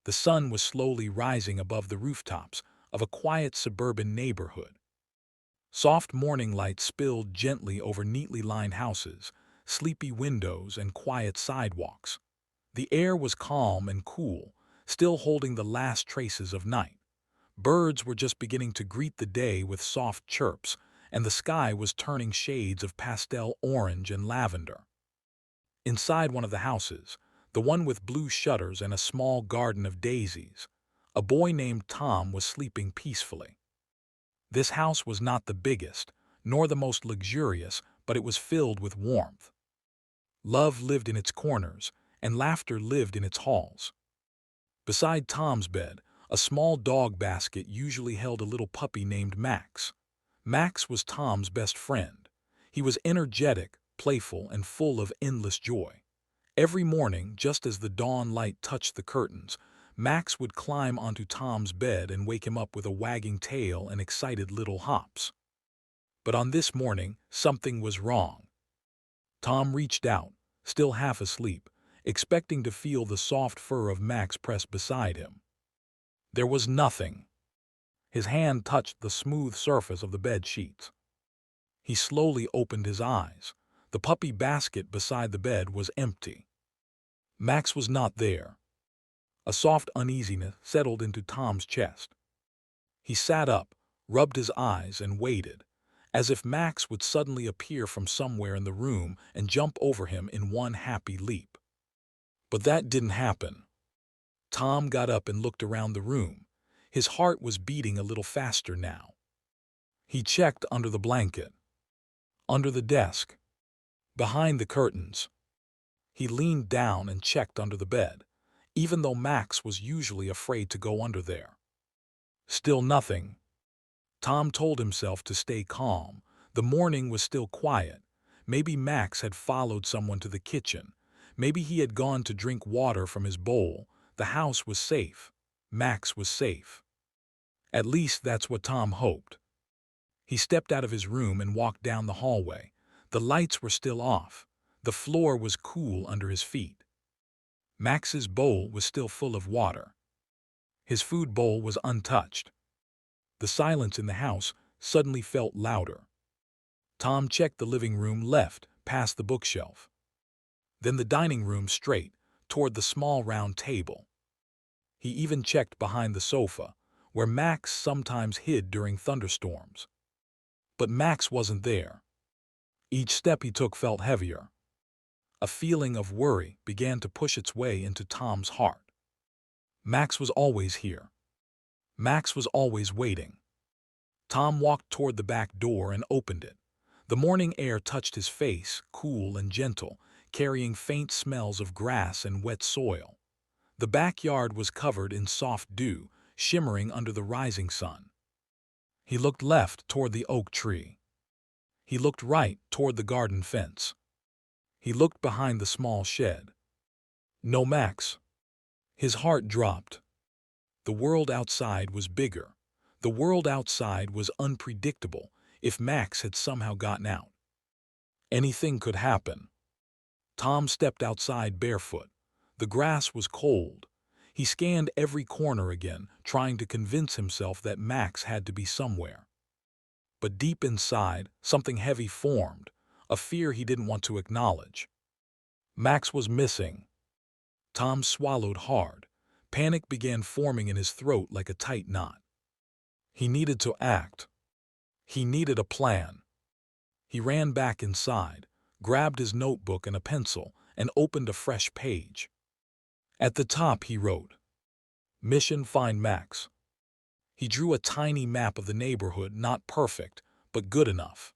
The sun was slowly rising above the rooftops of a quiet suburban neighborhood. Soft morning light spilled gently over neatly lined houses, sleepy windows, and quiet sidewalks. The air was calm and cool, still holding the last traces of night. Birds were just beginning to greet the day with soft chirps, and the sky was turning shades of pastel orange and lavender. Inside one of the houses, the one with blue shutters and a small garden of daisies, a boy named Tom was sleeping peacefully. This house was not the biggest, nor the most luxurious, but it was filled with warmth. Love lived in its corners, and laughter lived in its halls. Beside Tom's bed, a small dog basket usually held a little puppy named Max. Max was Tom's best friend. He was energetic, playful, and full of endless joy. Every morning, just as the dawn light touched the curtains, Max would climb onto Tom's bed and wake him up with a wagging tail and excited little hops. But on this morning, something was wrong. Tom reached out, still half asleep, expecting to feel the soft fur of Max press beside him. There was nothing. His hand touched the smooth surface of the bed sheets. He slowly opened his eyes. The puppy basket beside the bed was empty. Max was not there. A soft uneasiness settled into Tom's chest. He sat up, rubbed his eyes, and waited, as if Max would suddenly appear from somewhere in the room and jump over him in one happy leap. But that didn't happen. Tom got up and looked around the room. His heart was beating a little faster now. He checked under the blanket, under the desk, behind the curtains. He leaned down and checked under the bed, even though Max was usually afraid to go under there. Still nothing. Tom told himself to stay calm. The morning was still quiet. Maybe Max had followed someone to the kitchen. Maybe he had gone to drink water from his bowl. The house was safe. Max was safe. At least that's what Tom hoped. He stepped out of his room and walked down the hallway. The lights were still off. The floor was cool under his feet. Max's bowl was still full of water. His food bowl was untouched. The silence in the house suddenly felt louder. Tom checked the living room left, past the bookshelf. Then the dining room straight, toward the small round table. He even checked behind the sofa, where Max sometimes hid during thunderstorms. But Max wasn't there. Each step he took felt heavier. A feeling of worry began to push its way into Tom's heart. Max was always here. Max was always waiting. Tom walked toward the back door and opened it. The morning air touched his face, cool and gentle, carrying faint smells of grass and wet soil. The backyard was covered in soft dew, shimmering under the rising sun. He looked left toward the oak tree. He looked right toward the garden fence. He looked behind the small shed. No Max. His heart dropped. The world outside was bigger. The world outside was unpredictable. If Max had somehow gotten out, anything could happen. Tom stepped outside barefoot. The grass was cold. He scanned every corner again, trying to convince himself that Max had to be somewhere. But deep inside, something heavy formed, a fear he didn't want to acknowledge. Max was missing. Tom swallowed hard. Panic began forming in his throat like a tight knot. He needed to act. He needed a plan. He ran back inside, grabbed his notebook and a pencil, and opened a fresh page. At the top he wrote, "Mission Find Max." He drew a tiny map of the neighborhood, not perfect, but good enough.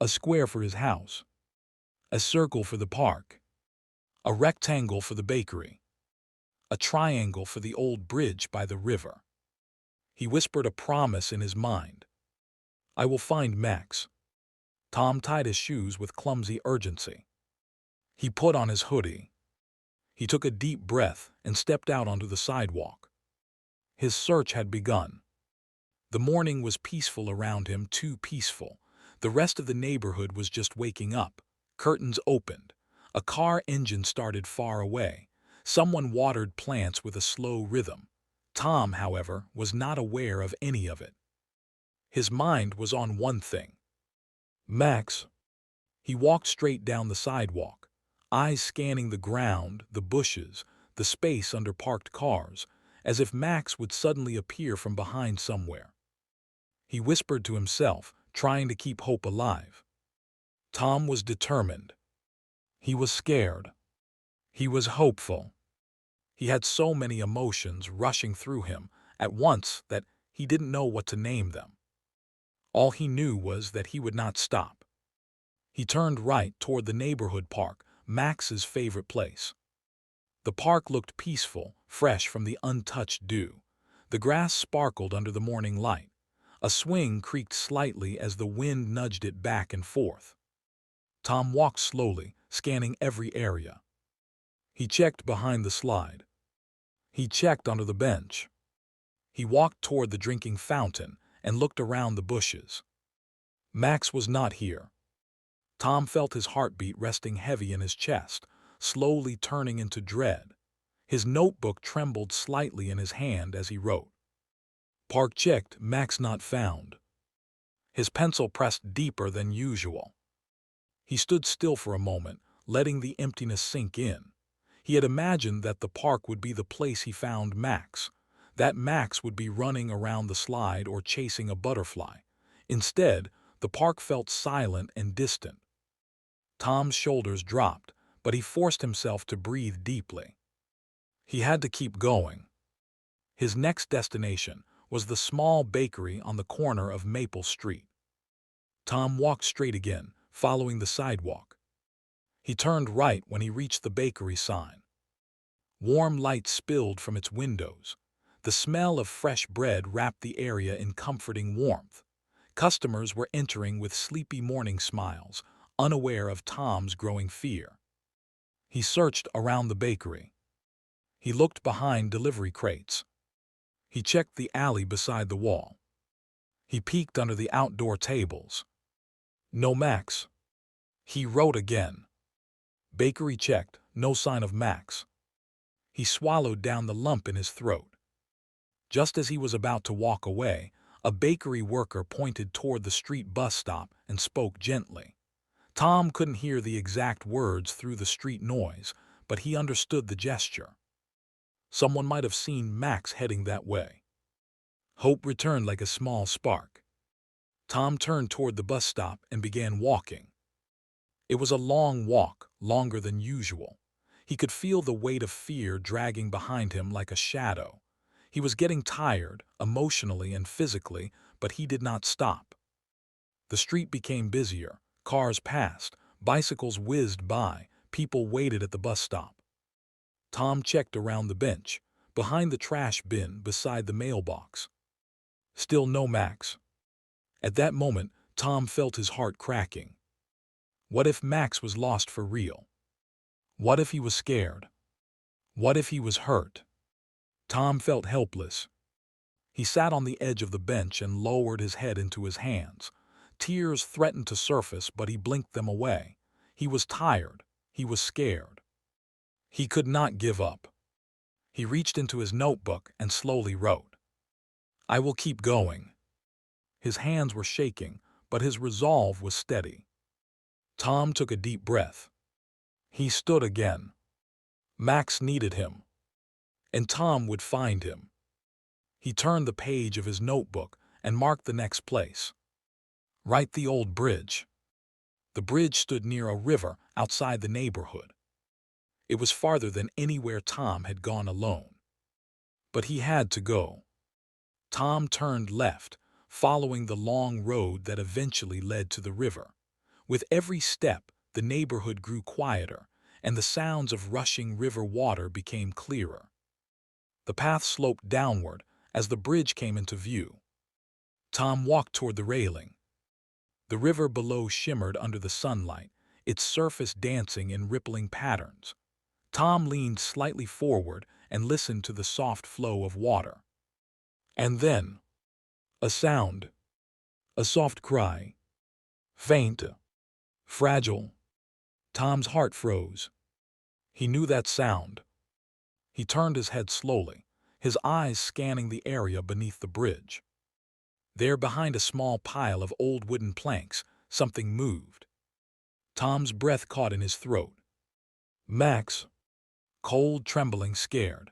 A square for his house, a circle for the park, a rectangle for the bakery, a triangle for the old bridge by the river. He whispered a promise in his mind. "I will find Max." Tom tied his shoes with clumsy urgency. He put on his hoodie. He took a deep breath and stepped out onto the sidewalk. His search had begun. The morning was peaceful around him, too peaceful. The rest of the neighborhood was just waking up. Curtains opened. A car engine started far away. Someone watered plants with a slow rhythm. Tom, however, was not aware of any of it. His mind was on one thing. Max. He walked straight down the sidewalk, eyes scanning the ground, the bushes, the space under parked cars, as if Max would suddenly appear from behind somewhere. He whispered to himself, trying to keep hope alive. Tom was determined. He was scared. He was hopeful. He had so many emotions rushing through him at once that he didn't know what to name them. All he knew was that he would not stop. He turned right toward the neighborhood park, Max's favorite place. The park looked peaceful, fresh from the untouched dew. The grass sparkled under the morning light. A swing creaked slightly as the wind nudged it back and forth. Tom walked slowly, scanning every area. He checked behind the slide. He checked under the bench. He walked toward the drinking fountain and looked around the bushes. Max was not here. Tom felt his heartbeat resting heavy in his chest, slowly turning into dread. His notebook trembled slightly in his hand as he wrote. Park checked, Max not found. His pencil pressed deeper than usual. He stood still for a moment, letting the emptiness sink in. He had imagined that the park would be the place he found Max, that Max would be running around the slide or chasing a butterfly. Instead, the park felt silent and distant. Tom's shoulders dropped, but he forced himself to breathe deeply. He had to keep going. His next destination was the small bakery on the corner of Maple Street. Tom walked straight again, following the sidewalk. He turned right when he reached the bakery sign. Warm light spilled from its windows. The smell of fresh bread wrapped the area in comforting warmth. Customers were entering with sleepy morning smiles, unaware of Tom's growing fear. He searched around the bakery. He looked behind delivery crates. He checked the alley beside the wall. He peeked under the outdoor tables. No Max. He wrote again. Bakery checked, no sign of Max. He swallowed down the lump in his throat. Just as he was about to walk away, a bakery worker pointed toward the street bus stop and spoke gently. Tom couldn't hear the exact words through the street noise, but he understood the gesture. Someone might have seen Max heading that way. Hope returned like a small spark. Tom turned toward the bus stop and began walking. It was a long walk, longer than usual. He could feel the weight of fear dragging behind him like a shadow. He was getting tired, emotionally and physically, but he did not stop. The street became busier. Cars passed, bicycles whizzed by, people waited at the bus stop. Tom checked around the bench, behind the trash bin, beside the mailbox. Still no Max. At that moment, Tom felt his heart cracking. What if Max was lost for real? What if he was scared? What if he was hurt? Tom felt helpless. He sat on the edge of the bench and lowered his head into his hands. Tears threatened to surface, but he blinked them away. He was tired. He was scared. He could not give up. He reached into his notebook and slowly wrote, "I will keep going." His hands were shaking, but his resolve was steady. Tom took a deep breath. He stood again. Max needed him, and Tom would find him. He turned the page of his notebook and marked the next place. Right, the old bridge. The bridge stood near a river outside the neighborhood. It was farther than anywhere Tom had gone alone. But he had to go. Tom turned left, following the long road that eventually led to the river. With every step, the neighborhood grew quieter, and the sounds of rushing river water became clearer. The path sloped downward as the bridge came into view. Tom walked toward the railing. The river below shimmered under the sunlight, its surface dancing in rippling patterns. Tom leaned slightly forward and listened to the soft flow of water. And then, a sound, a soft cry, faint, fragile. Tom's heart froze. He knew that sound. He turned his head slowly, his eyes scanning the area beneath the bridge. There, behind a small pile of old wooden planks, something moved. Tom's breath caught in his throat. Max! Cold, trembling, scared.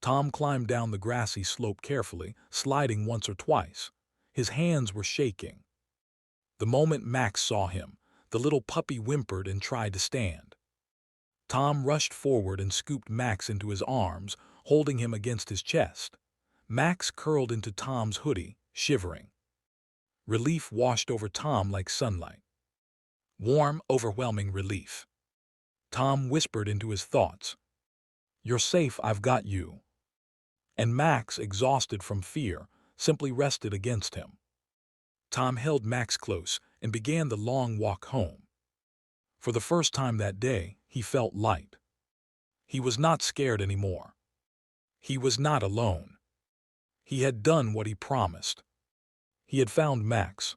Tom climbed down the grassy slope carefully, sliding once or twice. His hands were shaking. The moment Max saw him, the little puppy whimpered and tried to stand. Tom rushed forward and scooped Max into his arms, holding him against his chest. Max curled into Tom's hoodie, shivering. Relief washed over Tom like sunlight. Warm, overwhelming relief. Tom whispered into his thoughts, "You're safe, I've got you." And Max, exhausted from fear, simply rested against him. Tom held Max close and began the long walk home. For the first time that day, he felt light. He was not scared anymore. He was not alone. He had done what he promised. He had found Max.